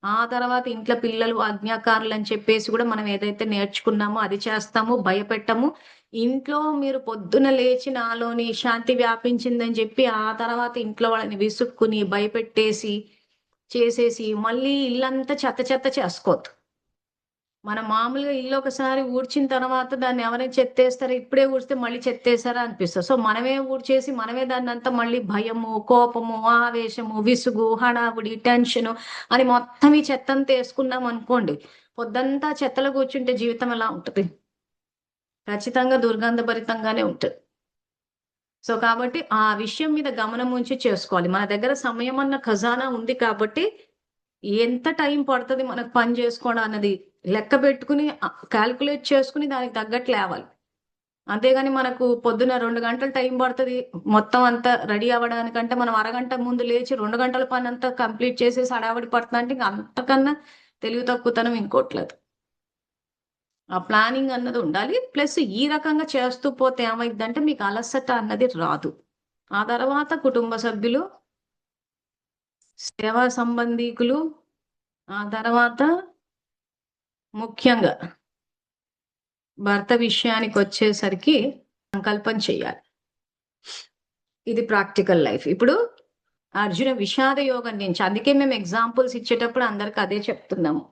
ఆ తర్వాత ఇంట్లో పిల్లలు ఆజ్ఞాకారులు అని చెప్పేసి కూడా మనం ఏదైతే నేర్చుకున్నామో అది చేస్తాము, భయపెట్టము. ఇంట్లో మీరు పొద్దున లేచి నాలోని శాంతి వ్యాపించిందని చెప్పి ఆ తర్వాత ఇంట్లో వాళ్ళని విసుక్కుని భయపెట్టేసి చేసేసి మళ్ళీ ఇల్లంతా చెత్త చెత్త చేసుకోవద్దు. మనం మామూలుగా ఇల్లు ఒకసారి ఊడ్చిన తర్వాత దాన్ని ఎవరైనా చెత్తేస్తారా, ఇప్పుడే ఊడిస్తే మళ్ళీ చెత్తేసారా అనిపిస్తుంది. సో మనమే ఊడ్చేసి మనమే దాన్ని అంతా మళ్ళీ భయము, కోపము, ఆవేశము, విసుగు, హడావుడి, టెన్షను అని మొత్తం ఈ చెత్తంతా వేసుకున్నాం అనుకోండి, పొద్దంతా చెత్తలో కూర్చుంటే జీవితం ఎలా ఉంటుంది? ఖచ్చితంగా దుర్గంధభరితంగానే ఉంటుంది. సో కాబట్టి ఆ విషయం మీద గమనం ఉంచి చేసుకోవాలి. మన దగ్గర సమయం అన్న ఖజానా ఉంది కాబట్టి ఎంత టైం పడుతుంది మనకు పని చేసుకోవడం అన్నది లెక్క పెట్టుకుని క్యాల్కులేట్ చేసుకుని దానికి తగ్గట్టు లేవాలి. అంతేగాని మనకు పొద్దున 2 గంటలు టైం పడుతుంది మొత్తం అంతా రెడీ అవ్వడానికంటే మనం అరగంట ముందు లేచి 2 గంటల పని అంతా కంప్లీట్ చేసేసి హడావిడి పడుతుంది అంటే ఇంకా అంతకన్నా తెలివి తక్కువతనం ఇంకోట్లేదు. ఆ ప్లానింగ్ అన్నది ఉండాలి. ప్లస్ ఈ రకంగా చేస్తూ పోతే ఏమైందంటే మీకు అలసట అన్నది రాదు. ఆ తర్వాత కుటుంబ సభ్యులు, సేవా సంబంధీకులు, ఆ తర్వాత ముఖ్యంగా భర్త విషయానికి వచ్చేసరికి సంకల్పం చేయాలి. ఇది ప్రాక్టికల్ లైఫ్. ఇప్పుడు అర్జున విషాద యోగం నుంచి అందుకే మేము ఎగ్జాంపుల్స్ ఇచ్చేటప్పుడు అందరికి అదే చెప్తున్నాము.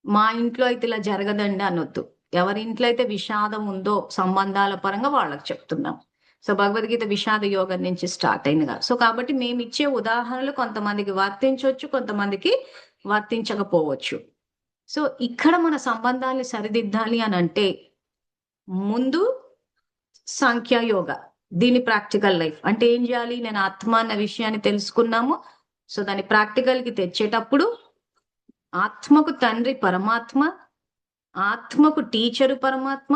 మా ఇంట్లో అయితే ఇలా జరగదండి అనొద్దు. ఎవరి ఇంట్లో అయితే విషాదం ఉందో సంబంధాల పరంగా వాళ్ళకి చెప్తున్నాం. సో భగవద్గీత విషాద యోగం నుంచి స్టార్ట్ అయిందిగా. సో కాబట్టి మేము ఇచ్చే ఉదాహరణలు కొంతమందికి వర్తించవచ్చు, కొంతమందికి వర్తించకపోవచ్చు. సో ఇక్కడ మన సంబంధాన్ని సరిదిద్దాలి అని అంటే ముందు సాంఖ్యయోగ, దీని ప్రాక్టికల్ లైఫ్ అంటే ఏం చేయాలి? నేను ఆత్మ అన్న విషయాన్ని తెలుసుకున్నాము. సో దాన్ని ప్రాక్టికల్ కి తెచ్చేటప్పుడు ఆత్మకు తండ్రి పరమాత్మ, ఆత్మకు టీచరు పరమాత్మ,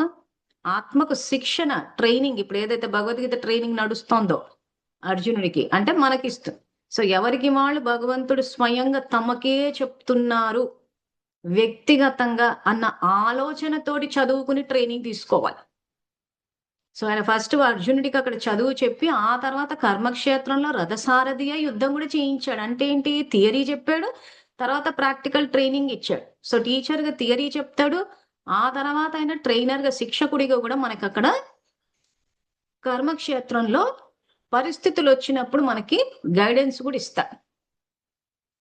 ఆత్మకు శిక్షణ ట్రైనింగ్, ఇప్పుడు ఏదైతే భగవద్గీత ట్రైనింగ్ నడుస్తోందో అర్జునుడికి అంటే మనకిస్తుంది. సో ఎవరికి వాళ్ళు భగవంతుడు స్వయంగా తమకే చెప్తున్నారు వ్యక్తిగతంగా అన్న ఆలోచనతోటి చదువుకుని ట్రైనింగ్ తీసుకోవాలి. సో ఆయన ఫస్ట్ అర్జునుడికి అక్కడ చదువు చెప్పి ఆ తర్వాత కర్మక్షేత్రంలో రథసారథి యుద్ధం కూడా చేయించాడు. అంటే ఏంటి? థియరీ చెప్పాడు, తర్వాత ప్రాక్టికల్ ట్రైనింగ్ ఇచ్చాడు. సో టీచర్ గా థియరీ చెప్తాడు, ఆ తర్వాత ఆయన ట్రైనర్ గా శిక్షకుడిగా కూడా మనకి అక్కడ కర్మక్షేత్రంలో పరిస్థితులు వచ్చినప్పుడు మనకి గైడెన్స్ కూడా ఇస్తాడు.